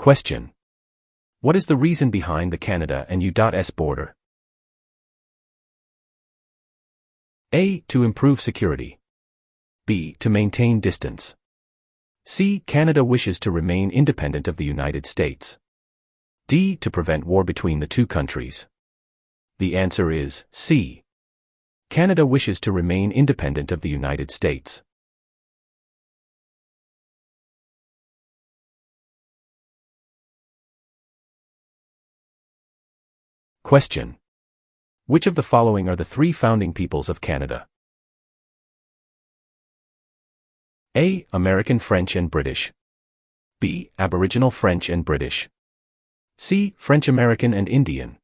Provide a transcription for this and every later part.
Question. What is the reason behind the Canada and U.S. border? A. To improve security. B. To maintain distance. C. Canada wishes to remain independent of the United States. D. To prevent war between the two countries. The answer is C. Canada wishes to remain independent of the United States. Question. Which of the following are the three founding peoples of Canada? A. American French and British. B. Aboriginal French and British. C. French American and Indian.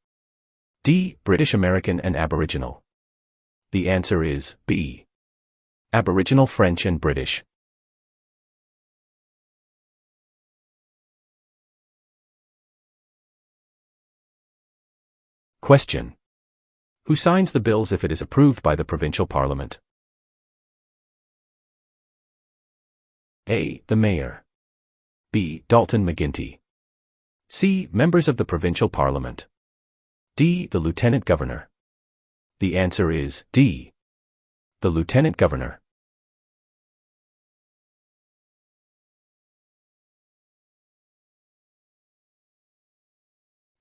D. British American and Aboriginal. The answer is B. Aboriginal French and British. Question. Who signs the bills if it is approved by the provincial parliament? A. The mayor. B. Dalton McGuinty. C. Members of the provincial parliament. D. The lieutenant governor. The answer is D. The lieutenant governor.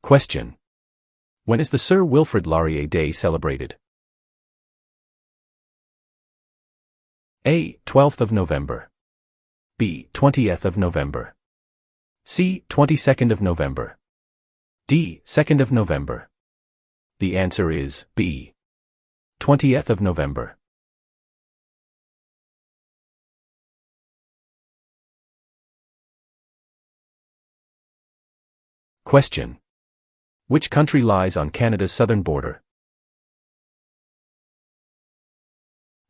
Question. When is the Sir Wilfrid Laurier Day celebrated? A. 12th of November. B. 20th of November. C. 22nd of November. D. 2nd of November. The answer is B. 20th of November. Question. Which country lies on Canada's southern border?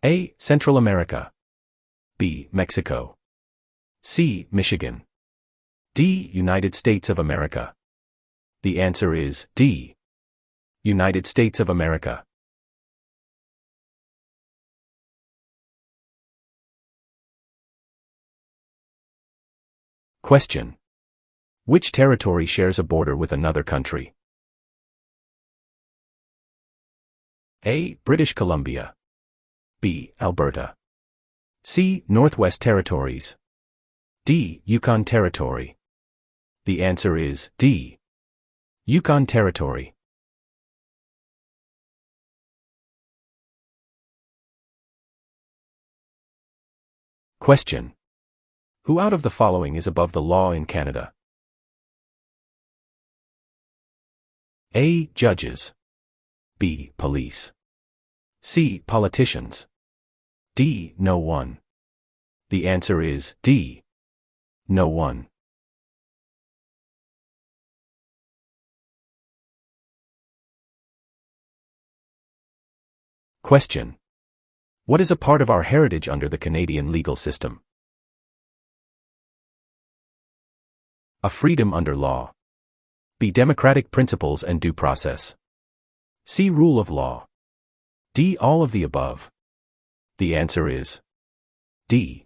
A. Central America. B. Mexico. C. Michigan. D. United States of America. The answer is D. United States of America. Question. Which territory shares a border with another country? A. British Columbia. B. Alberta. C. Northwest Territories. D. Yukon Territory. The answer is D. Yukon Territory. Question. Who out of the following is above the law in Canada? A. Judges. B. Police. C. Politicians. D. No one. The answer is D. No one. Question. What is a part of our heritage under the Canadian legal system? A. Freedom under law. B. Democratic principles and due process. C. Rule of law. D. All of the above. The answer is D.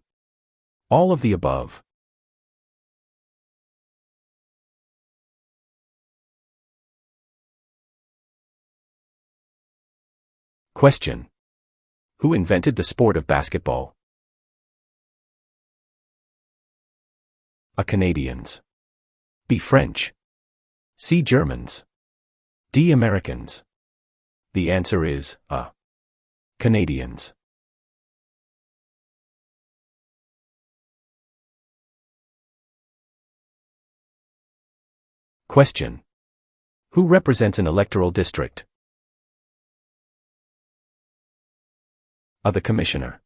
All of the above. Question. Who invented the sport of basketball? A. Canadians. B. French. C. Germans. D. Americans. The answer is A. Canadians. Question. Who represents an electoral district? A. The Commissioner.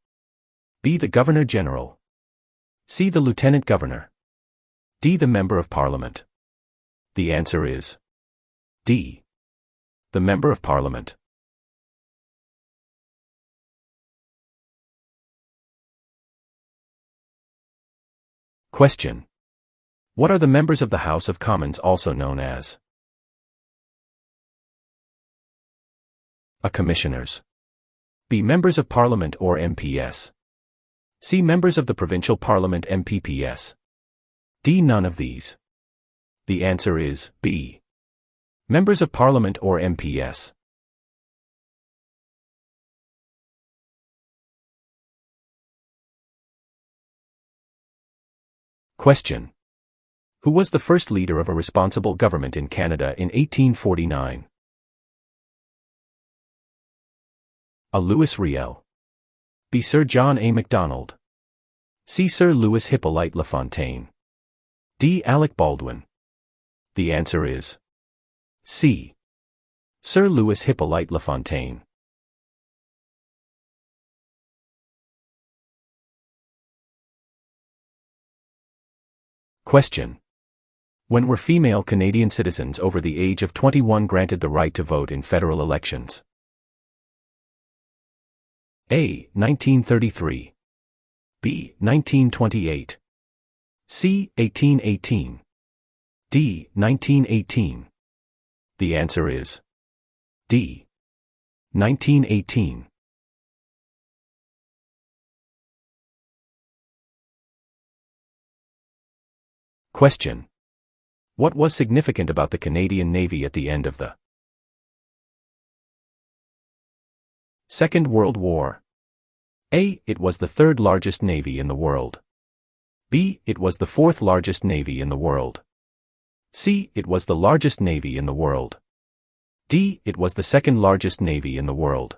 B. The Governor General. C. The Lieutenant Governor. D. The Member of Parliament. The answer is D. The Member of Parliament. Question. What are the members of the House of Commons also known as? A. Commissioners. B. Members of Parliament or MPS. C. Members of the Provincial Parliament MPPS. D. None of these. The answer is B. Members of Parliament or MPs. Question. Who was the first leader of a responsible government in Canada in 1849? A. Louis Riel. B. Sir John A. Macdonald. C. Sir Louis Hippolyte Lafontaine. D. Alec Baldwin. The answer is C. Sir Louis Hippolyte Lafontaine. Question. When were female Canadian citizens over the age of 21 granted the right to vote in federal elections? A. 1933. B. 1928. C. 1818. D. 1918. The answer is D. 1918. Question. What was significant about the Canadian Navy at the end of the Second World War? A. It was the third largest navy in the world. B. It was the fourth largest navy in the world. C. It was the largest navy in the world. D. It was the second largest navy in the world.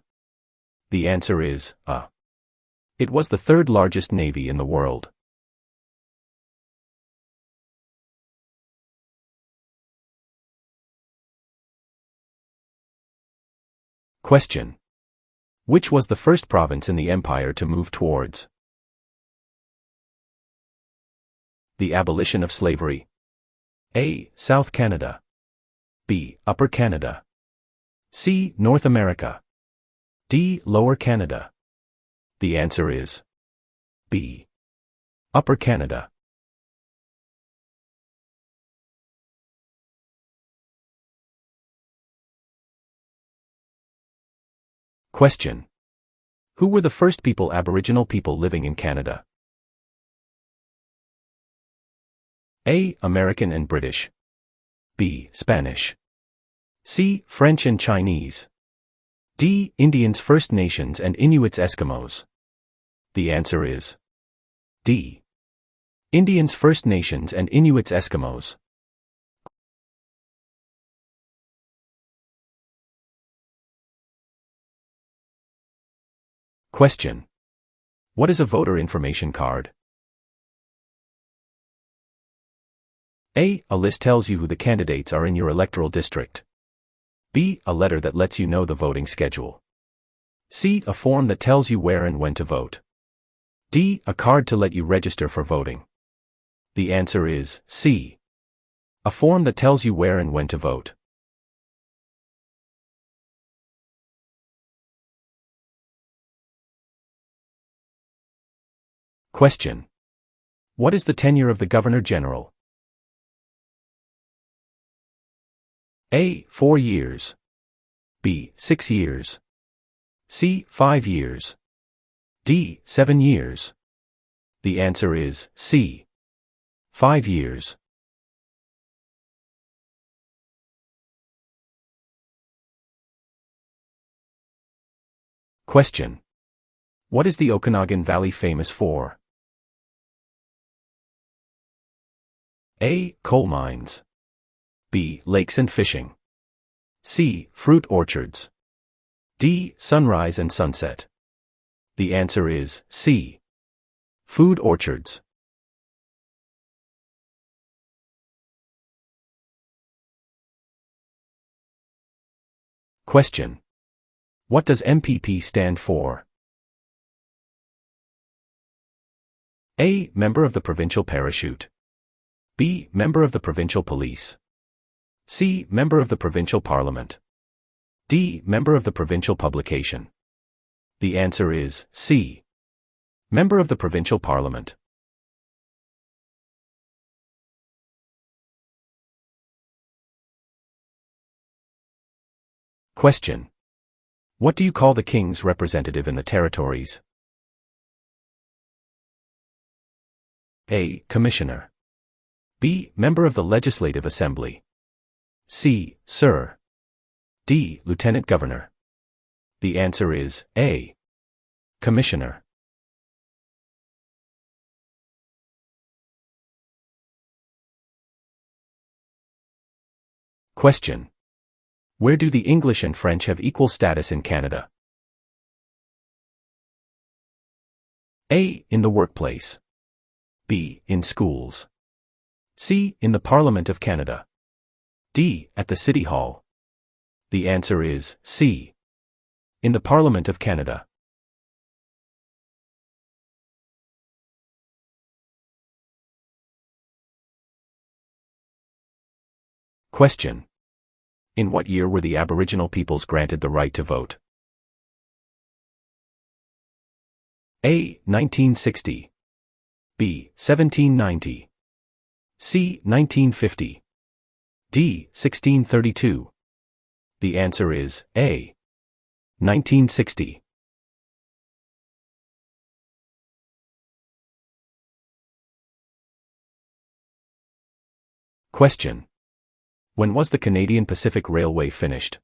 The answer is A. It was the third largest navy in the world. Question. Which was the first province in the empire to move towards the abolition of slavery? A. South Canada. B. Upper Canada. C. North America. D. Lower Canada. The answer is B. Upper Canada. Question. Who were the first Aboriginal people living in Canada? A. American and British. B. Spanish. C. French and Chinese. D. Indians, First Nations and Inuits, Eskimos. The answer is D. Indians, First Nations and Inuits, Eskimos. Question. What is a voter information card? A. A list tells you who the candidates are in your electoral district. B. A letter that lets you know the voting schedule. C. A form that tells you where and when to vote. D. A card to let you register for voting. The answer is C. A form that tells you where and when to vote. Question. What is the tenure of the Governor-General? A. 4 years. B. 6 years. C. 5 years. D. 7 years. The answer is C. 5 years. Question. What is the Okanagan Valley famous for? A. Coal mines. B. Lakes and fishing. C. Fruit orchards. D. Sunrise and sunset. The answer is C. Food orchards. Question. What does MPP stand for? A. Member of the Provincial Parachute. B. Member of the Provincial Police. C. Member of the Provincial Parliament. D. Member of the Provincial Publication. The answer is C. Member of the Provincial Parliament. Question. What do you call the King's representative in the territories? A. Commissioner. B. Member of the Legislative Assembly. C. Sir. D. Lieutenant Governor. The answer is A. Commissioner. Question. Where do the English and French have equal status in Canada? A. In the workplace. B. In schools. C. In the Parliament of Canada. D. At the City Hall. The answer is C. In the Parliament of Canada. Question. In what year were the Aboriginal peoples granted the right to vote? A. 1960. B. 1790. C. 1950. D. 1632. The answer is A. 1960. Question. When was the Canadian Pacific Railway finished?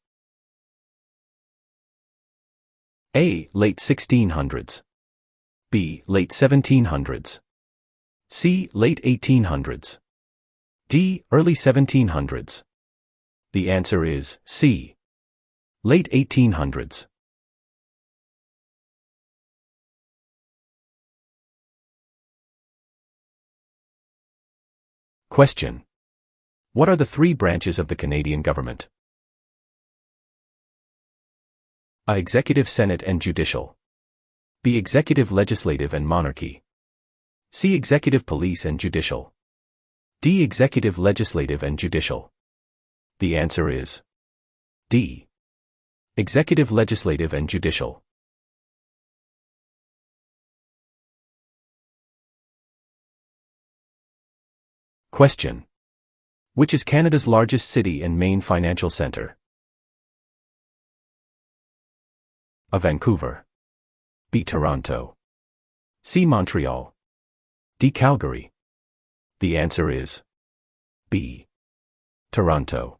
A. Late 1600s. B. Late 1700s. C. Late 1800s. D. Early 1700s. The answer is C. Late 1800s. Question. What are the three branches of the Canadian government? A. Executive, Senate, and Judicial. B. Executive, Legislative, and Monarchy. C. Executive, Police, and Judicial. D. Executive, Legislative, and Judicial. The answer is D. Executive, Legislative, and Judicial. Question. Which is Canada's largest city and main financial centre? A. Vancouver. B. Toronto. C. Montreal. D. Calgary. The answer is B. Toronto.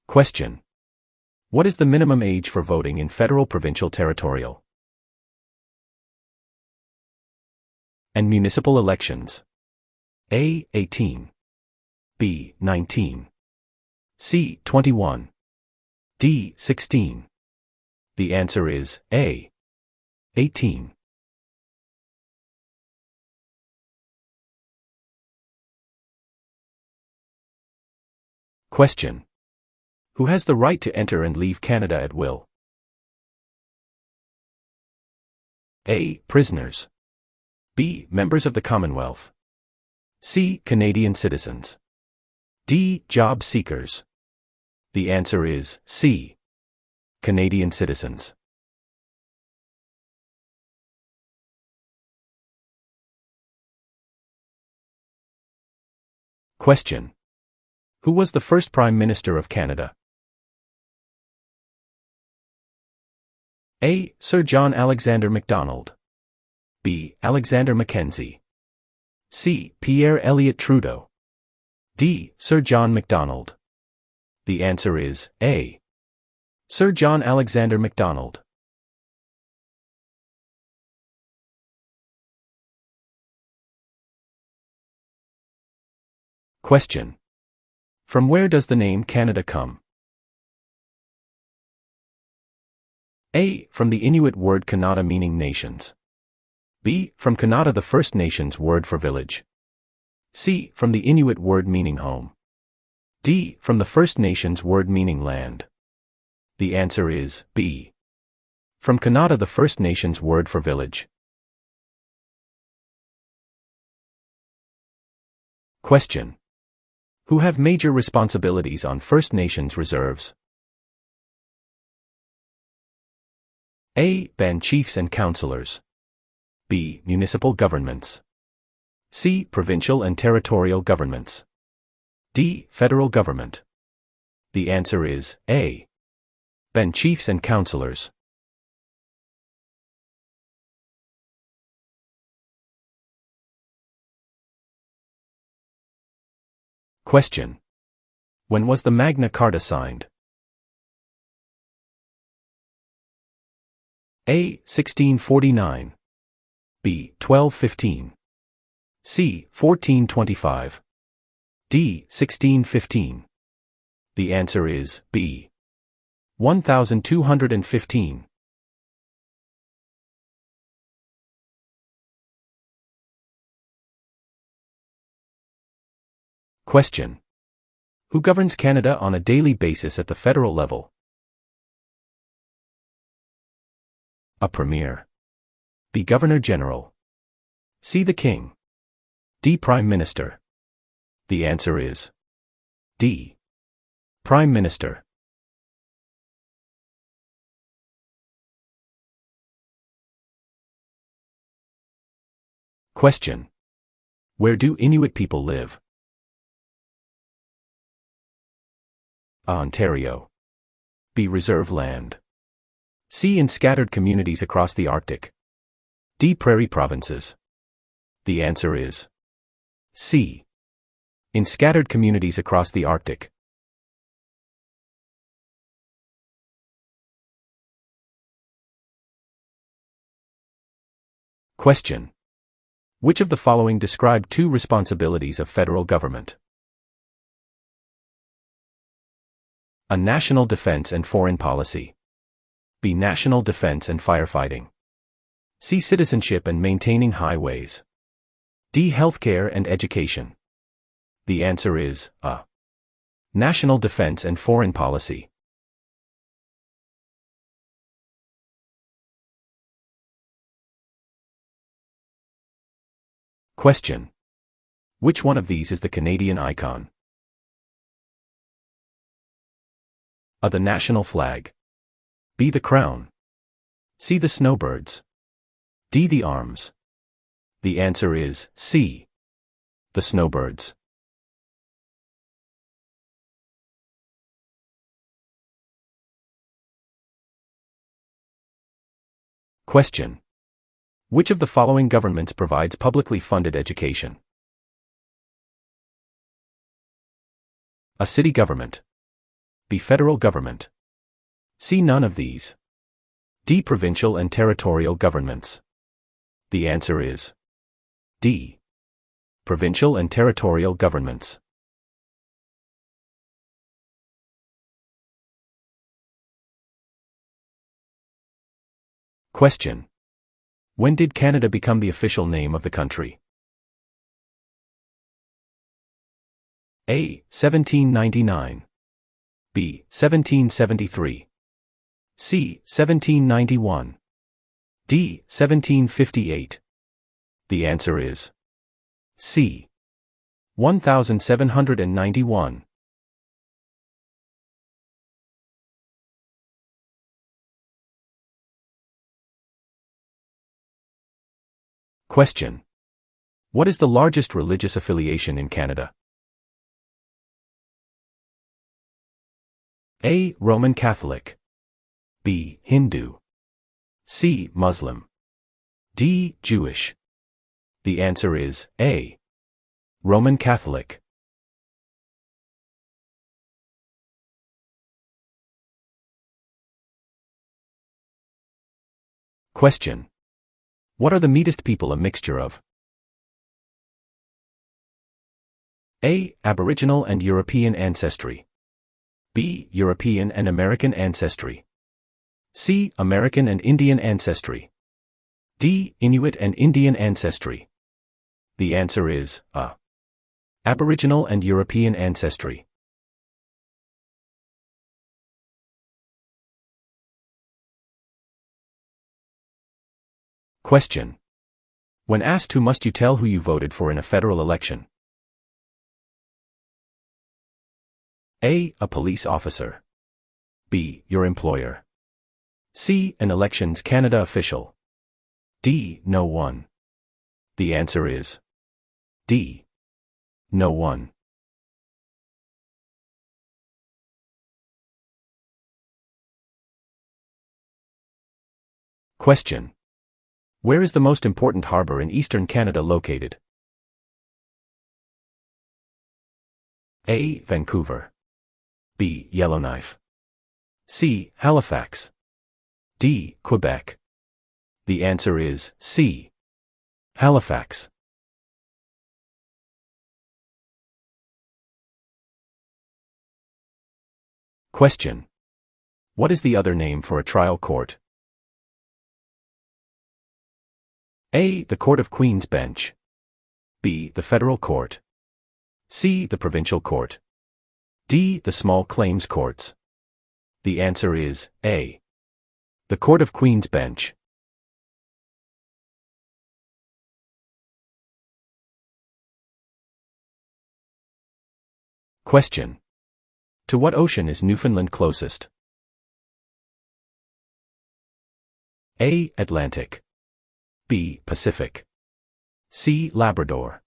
Question. What is the minimum age for voting in federal, provincial, territorial, and municipal elections? A. 18. B. 19. C. 21. D. 16. The answer is A. 18. Question. Who has the right to enter and leave Canada at will? A. Prisoners. B. Members of the Commonwealth. C. Canadian citizens. D. Job seekers. The answer is C. Canadian citizens. Question. Who was the first Prime Minister of Canada? A. Sir John Alexander Macdonald. B. Alexander Mackenzie. C. Pierre Elliott Trudeau. D. Sir John Macdonald. The answer is A. Sir John Alexander Macdonald. Question. From where does the name Canada come? A. From the Inuit word Kanata meaning nations. B. From Kanata, the First Nations word for village. C. From the Inuit word meaning home. D. From the First Nations word meaning land. The answer is B. From Kanata, the First Nations word for village. Question. Who have major responsibilities on First Nations reserves? A. Band chiefs and councillors. B. Municipal governments. C. Provincial and territorial governments. D. Federal government. The answer is A. Band chiefs and councillors. Question. When was the Magna Carta signed? A. 1649. B. 1215. C. 1425. D. 1615. The answer is B. 1215. Question. Who governs Canada on a daily basis at the federal level? A Premier. B. Governor General. C. The King. D. Prime Minister. The answer is D. Prime Minister. Question. Where do Inuit people live? A. Ontario. B. Reserve land. C. In scattered communities across the Arctic. D. Prairie provinces. The answer is C. In scattered communities across the Arctic. Question. Which of the following describe two responsibilities of federal government? A. National defense and foreign policy. B. National defense and firefighting. C. Citizenship and maintaining highways. D. Healthcare and education. The answer is A. National defense and foreign policy. Question. Which one of these is the Canadian icon? A. The national flag. B. The crown. C. The snowbirds. D. The arms. The answer is C. The snowbirds. Question. Which of the following governments provides publicly funded education? A. City government. B. Federal government. C. None of these. D. Provincial and territorial governments. The answer is D. Provincial and territorial governments. Question. When did Canada become the official name of the country? A. 1799. B. 1773. C. 1791. D. 1758. The answer is C. 1791. Question. What is the largest religious affiliation in Canada? A. Roman Catholic. B. Hindu. C. Muslim. D. Jewish. The answer is A. Roman Catholic. Question. What are the Metis people a mixture of? A. Aboriginal and European ancestry. B. European and American ancestry. C. American and Indian ancestry. D. Inuit and Indian ancestry. The answer is A. Aboriginal and European ancestry. Question. When asked who must you tell who you voted for in a federal election? A. A police officer. B. Your employer. C. An Elections Canada official. D. No one. The answer is D. No one. Question. Where is the most important harbor in eastern Canada located? A. Vancouver. B. Yellowknife. C. Halifax. D. Quebec. The answer is C. Halifax. Question. What is the other name for a trial court? A. The Court of Queen's Bench. B. The Federal Court. C. The Provincial Court. D. The Small Claims Courts. The answer is A. The Court of Queen's Bench. Question. To what ocean is Newfoundland closest? A. Atlantic. B. Pacific. C. Labrador.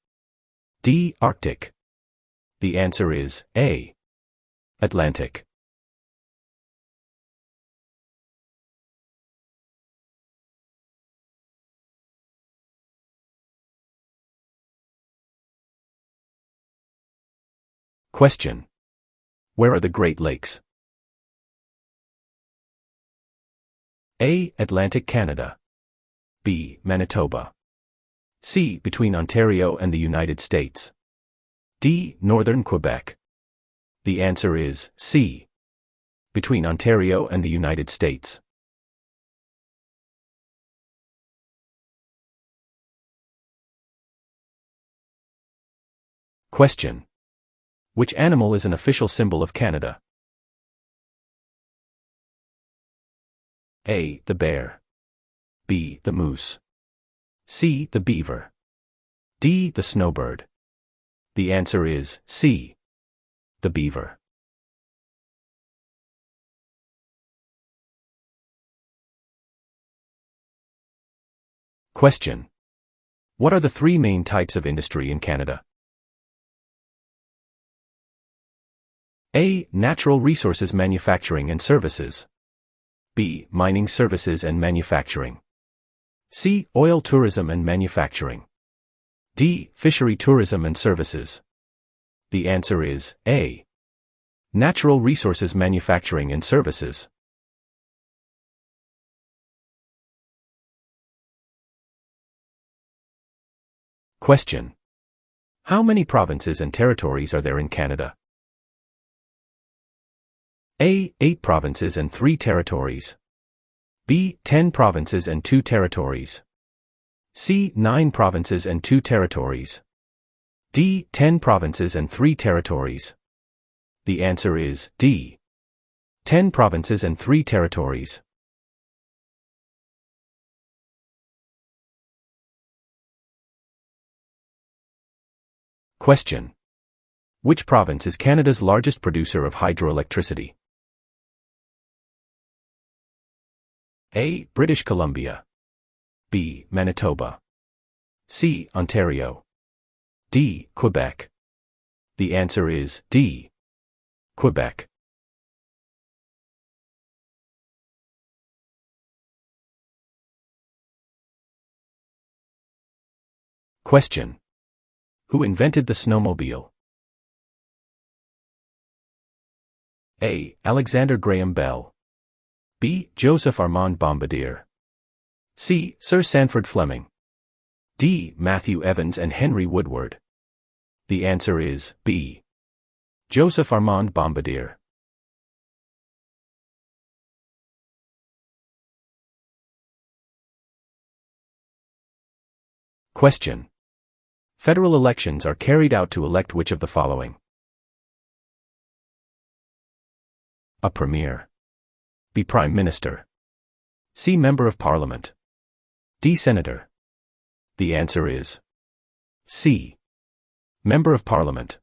D. Arctic. The answer is A. Atlantic. Question. Where are the Great Lakes? A. Atlantic Canada. B. Manitoba. C. Between Ontario and the United States. D. Northern Quebec. The answer is C. Between Ontario and the United States. Question. Which animal is an official symbol of Canada? A. The bear. B. The moose. C. The beaver. D. The snowbird. The answer is C. The beaver. Question. What are the three main types of industry in Canada? A. Natural resources manufacturing and services. B. Mining services and manufacturing. C. Oil tourism and manufacturing. D. Fishery tourism and services. The answer is A. Natural resources manufacturing and services. Question. How many provinces and territories are there in Canada? A. 8 provinces and 3 territories. B. 10 provinces and 2 territories. C. 9 provinces and 2 territories. D. 10 provinces and 3 territories. The answer is D. 10 provinces and 3 territories. Question. Which province is Canada's largest producer of hydroelectricity? A. British Columbia. B. Manitoba. C. Ontario. D. Quebec. The answer is D. Quebec. Question. Who invented the snowmobile? A. Alexander Graham Bell. B. Joseph Armand Bombardier. C. Sir Sanford Fleming. D. Matthew Evans and Henry Woodward. The answer is B. Joseph Armand Bombardier. Question. Federal elections are carried out to elect which of the following? A Premier. B. Prime Minister. C. Member of Parliament. D. Senator. The answer is C. Member of Parliament.